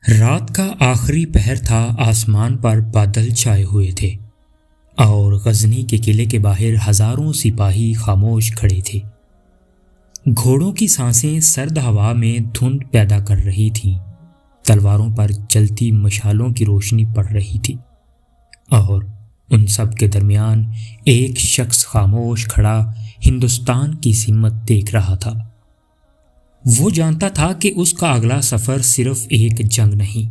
رات کا آخری پہر تھا، آسمان پر بادل چھائے ہوئے تھے اور غزنی کے قلعے کے باہر ہزاروں سپاہی خاموش کھڑے تھے۔ گھوڑوں کی سانسیں سرد ہوا میں دھند پیدا کر رہی تھیں، تلواروں پر چلتی مشالوں کی روشنی پڑ رہی تھی، اور ان سب کے درمیان ایک شخص خاموش کھڑا ہندوستان کی سمت دیکھ رہا تھا۔ وہ جانتا تھا کہ اس کا اگلا سفر صرف ایک جنگ نہیں،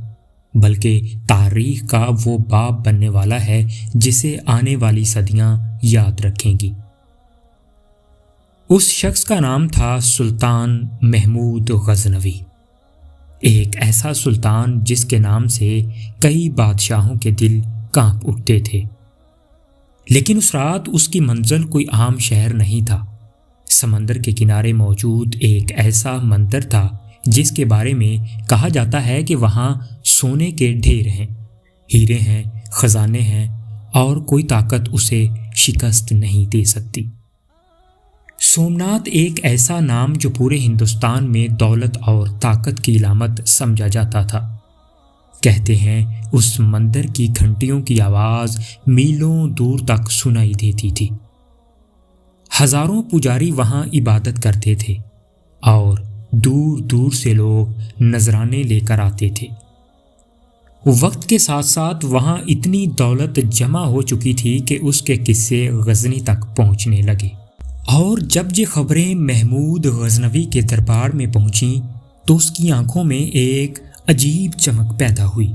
بلکہ تاریخ کا وہ باب بننے والا ہے جسے آنے والی صدیاں یاد رکھیں گی۔ اس شخص کا نام تھا سلطان محمود غزنوی، ایک ایسا سلطان جس کے نام سے کئی بادشاہوں کے دل کانپ اٹھتے تھے۔ لیکن اس رات اس کی منزل کوئی عام شہر نہیں تھا، سمندر کے کنارے موجود ایک ایسا مندر تھا جس کے بارے میں کہا جاتا ہے کہ وہاں سونے کے ڈھیر ہیں، ہیرے ہیں، خزانے ہیں، اور کوئی طاقت اسے شکست نہیں دے سکتی۔ سومناتھ ایک ایسا نام جو پورے ہندوستان میں دولت اور طاقت کی علامت سمجھا جاتا تھا۔ کہتے ہیں اس مندر کی گھنٹیوں کی آواز میلوں دور تک سنائی دیتی تھی۔ ہزاروں پجاری وہاں عبادت کرتے تھے اور دور دور سے لوگ نذرانے لے کر آتے تھے۔ وقت کے ساتھ ساتھ وہاں اتنی دولت جمع ہو چکی تھی کہ اس کے قصے غزنی تک پہنچنے لگے، اور جب یہ خبریں محمود غزنوی کے دربار میں پہنچیں تو اس کی آنکھوں میں ایک عجیب چمک پیدا ہوئی،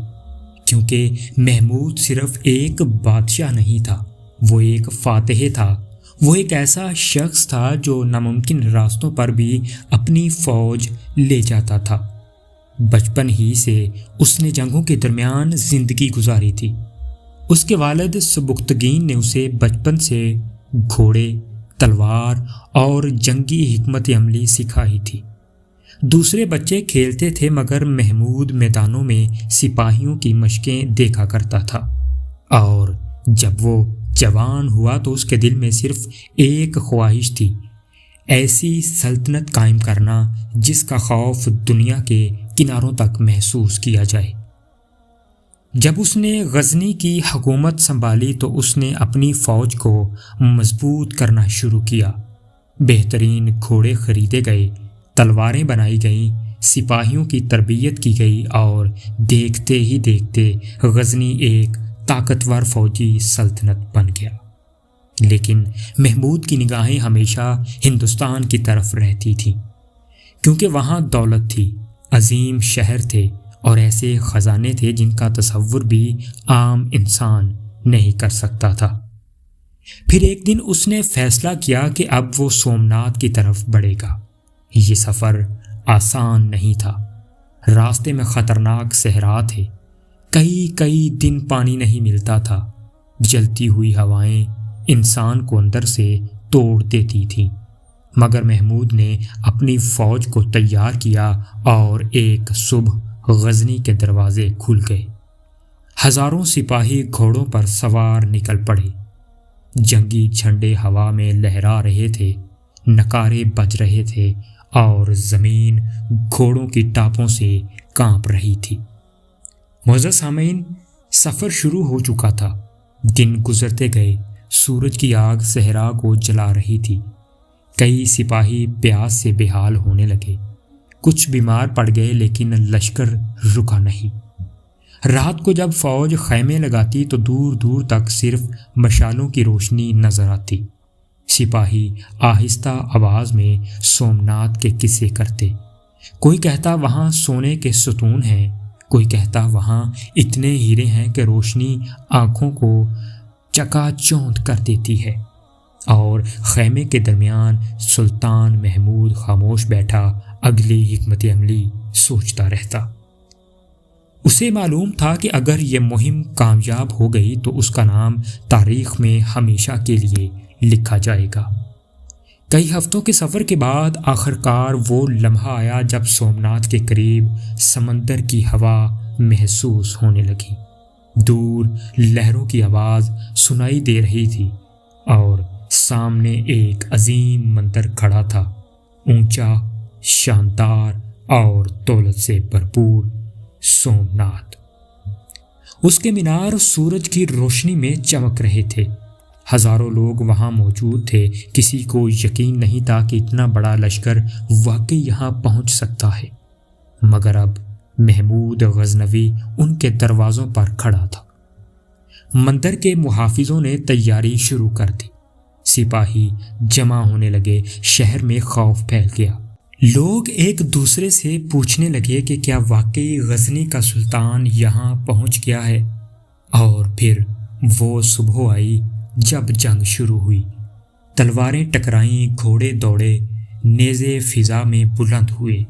کیونکہ محمود صرف ایک بادشاہ نہیں تھا، وہ ایک فاتح تھا۔ وہ ایک ایسا شخص تھا جو ناممکن راستوں پر بھی اپنی فوج لے جاتا تھا۔ بچپن ہی سے اس نے جنگوں کے درمیان زندگی گزاری تھی۔ اس کے والد سبکتگین نے اسے بچپن سے گھوڑے، تلوار اور جنگی حکمت عملی سکھائی تھی۔ دوسرے بچے کھیلتے تھے مگر محمود میدانوں میں سپاہیوں کی مشقیں دیکھا کرتا تھا، اور جب وہ جوان ہوا تو اس کے دل میں صرف ایک خواہش تھی، ایسی سلطنت قائم کرنا جس کا خوف دنیا کے کناروں تک محسوس کیا جائے۔ جب اس نے غزنی کی حکومت سنبھالی تو اس نے اپنی فوج کو مضبوط کرنا شروع کیا۔ بہترین گھوڑے خریدے گئے، تلواریں بنائی گئیں، سپاہیوں کی تربیت کی گئی، اور دیکھتے ہی دیکھتے غزنی ایک طاقتور فوجی سلطنت بن گیا۔ لیکن محمود کی نگاہیں ہمیشہ ہندوستان کی طرف رہتی تھیں، کیونکہ وہاں دولت تھی، عظیم شہر تھے، اور ایسے خزانے تھے جن کا تصور بھی عام انسان نہیں کر سکتا تھا۔ پھر ایک دن اس نے فیصلہ کیا کہ اب وہ سومناتھ کی طرف بڑھے گا۔ یہ سفر آسان نہیں تھا، راستے میں خطرناک صحرا تھے، کئی دن پانی نہیں ملتا تھا، جلتی ہوئی ہوائیں انسان کو اندر سے توڑ دیتی تھیں، مگر محمود نے اپنی فوج کو تیار کیا، اور ایک صبح غزنی کے دروازے کھل گئے۔ ہزاروں سپاہی گھوڑوں پر سوار نکل پڑے، جنگی جھنڈے ہوا میں لہرا رہے تھے، نعرے بج رہے تھے، اور زمین گھوڑوں کی ٹاپوں سے کانپ رہی تھی۔ معزز سامعین، سفر شروع ہو چکا تھا، دن گزرتے گئے، سورج کی آگ صحرا کو جلا رہی تھی، کئی سپاہی پیاس سے بے حال ہونے لگے، کچھ بیمار پڑ گئے، لیکن لشکر رکا نہیں۔ رات کو جب فوج خیمے لگاتی تو دور دور تک صرف مشالوں کی روشنی نظر آتی۔ سپاہی آہستہ آواز میں سومناتھ کے قصے کرتے، کوئی کہتا وہاں سونے کے ستون ہیں، کوئی کہتا وہاں اتنے ہیرے ہیں کہ روشنی آنکھوں کو چکا چوندھ کر دیتی ہے، اور خیمے کے درمیان سلطان محمود خاموش بیٹھا اگلی حکمت عملی سوچتا رہتا۔ اسے معلوم تھا کہ اگر یہ مہم کامیاب ہو گئی تو اس کا نام تاریخ میں ہمیشہ کے لیے لکھا جائے گا۔ کئی ہفتوں کے سفر کے بعد آخرکار وہ لمحہ آیا جب سومناتھ کے قریب سمندر کی ہوا محسوس ہونے لگی۔ دور لہروں کی آواز سنائی دے رہی تھی، اور سامنے ایک عظیم مندر کھڑا تھا، اونچا، شاندار اور دولت سے بھرپور، سومناتھ۔ اس کے مینار سورج کی روشنی میں چمک رہے تھے۔ ہزاروں لوگ وہاں موجود تھے۔ کسی کو یقین نہیں تھا کہ اتنا بڑا لشکر واقعی یہاں پہنچ سکتا ہے، مگر اب محمود غزنوی ان کے دروازوں پر کھڑا تھا۔ مندر کے محافظوں نے تیاری شروع کر دی۔ سپاہی جمع ہونے لگے۔ شہر میں خوف پھیل گیا۔ لوگ ایک دوسرے سے پوچھنے لگے کہ کیا واقعی غزنی کا سلطان یہاں پہنچ گیا ہے؟ اور پھر وہ صبح آئی جب جنگ شروع ہوئی۔ تلواریں ٹکرائیں، گھوڑے دوڑے، نیزے فضا میں بلند ہوئے،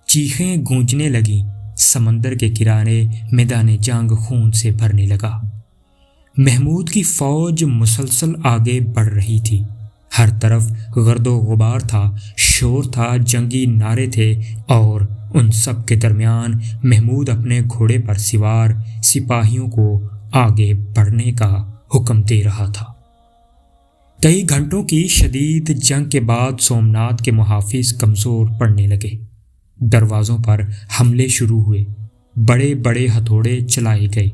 چیخیں گونجنے لگیں۔ سمندر کے کنارے میدان جنگ خون سے بھرنے لگا۔ محمود کی فوج مسلسل آگے بڑھ رہی تھی۔ ہر طرف گرد و غبار تھا، شور تھا، جنگی نعرے تھے، اور ان سب کے درمیان محمود اپنے گھوڑے پر سوار سپاہیوں کو آگے بڑھنے کا حکم دے رہا تھا۔ کئی گھنٹوں کی شدید جنگ کے بعد سومناتھ کے محافظ کمزور پڑنے لگے۔ دروازوں پر حملے شروع ہوئے، بڑے بڑے ہتھوڑے چلائے گئے،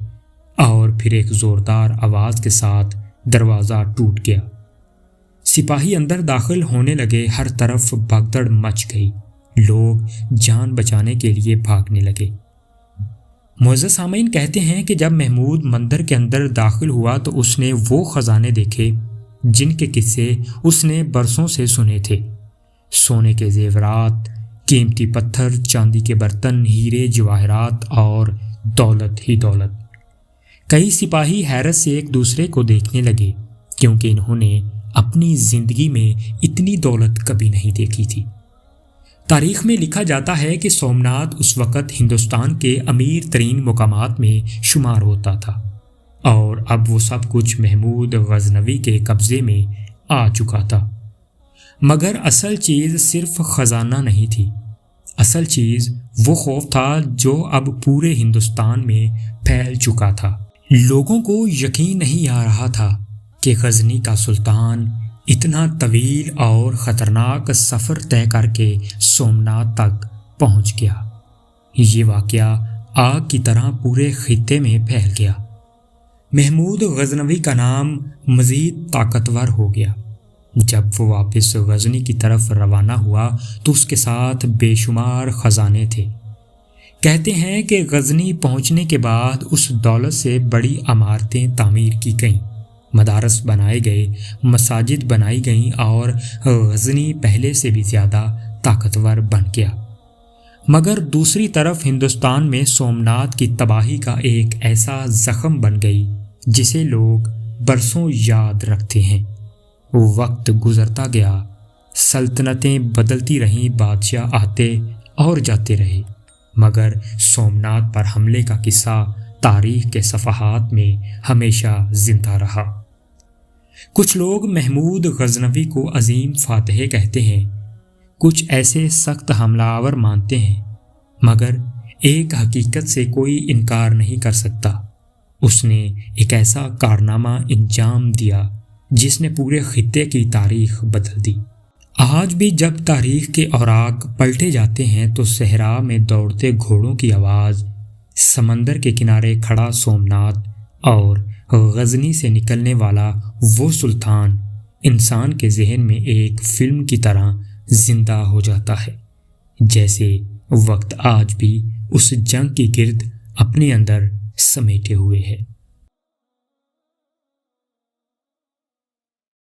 اور پھر ایک زوردار آواز کے ساتھ دروازہ ٹوٹ گیا۔ سپاہی اندر داخل ہونے لگے۔ ہر طرف بھگدڑ مچ گئی۔ لوگ جان بچانے کے لیے بھاگنے لگے۔ معزز سامعین کہتے ہیں کہ جب محمود مندر کے اندر داخل ہوا تو اس نے وہ خزانے دیکھے جن کے قصے اس نے برسوں سے سنے تھے۔ سونے کے زیورات، قیمتی پتھر، چاندی کے برتن، ہیرے جواہرات اور دولت ہی دولت۔ کئی سپاہی حیرت سے ایک دوسرے کو دیکھنے لگے، کیونکہ انہوں نے اپنی زندگی میں اتنی دولت کبھی نہیں دیکھی تھی۔ تاریخ میں لکھا جاتا ہے کہ سومناتھ اس وقت ہندوستان کے امیر ترین مقامات میں شمار ہوتا تھا، اور اب وہ سب کچھ محمود غزنوی کے قبضے میں آ چکا تھا۔ مگر اصل چیز صرف خزانہ نہیں تھی۔ اصل چیز وہ خوف تھا جو اب پورے ہندوستان میں پھیل چکا تھا۔ لوگوں کو یقین نہیں آ رہا تھا کہ غزنی کا سلطان اتنا طویل اور خطرناک سفر طے کر کے سومناتھ تک پہنچ گیا۔ یہ واقعہ آگ کی طرح پورے خطے میں پھیل گیا۔ محمود غزنوی کا نام مزید طاقتور ہو گیا۔ جب وہ واپس غزنی کی طرف روانہ ہوا تو اس کے ساتھ بے شمار خزانے تھے۔ کہتے ہیں کہ غزنی پہنچنے کے بعد اس دولت سے بڑی عمارتیں تعمیر کی گئیں، مدارس بنائے گئے، مساجد بنائی گئیں، اور غزنی پہلے سے بھی زیادہ طاقتور بن گیا۔ مگر دوسری طرف ہندوستان میں سومناتھ کی تباہی کا ایک ایسا زخم بن گئی جسے لوگ برسوں یاد رکھتے ہیں۔ وقت گزرتا گیا، سلطنتیں بدلتی رہیں، بادشاہ آتے اور جاتے رہے، مگر سومناتھ پر حملے کا قصہ تاریخ کے صفحات میں ہمیشہ زندہ رہا۔ کچھ لوگ محمود غزنوی کو عظیم فاتح کہتے ہیں، کچھ ایسے سخت حملہ آور مانتے ہیں، مگر ایک حقیقت سے کوئی انکار نہیں کر سکتا، اس نے ایک ایسا کارنامہ انجام دیا جس نے پورے خطے کی تاریخ بدل دی۔ آج بھی جب تاریخ کے اوراق پلٹے جاتے ہیں تو صحرا میں دوڑتے گھوڑوں کی آواز، سمندر کے کنارے کھڑا سومناتھ اور غزنی سے نکلنے والا وہ سلطان انسان کے ذہن میں ایک فلم کی طرح زندہ ہو جاتا ہے، جیسے وقت آج بھی اس جنگ کی گرد اپنے اندر سمیٹے ہوئے ہے۔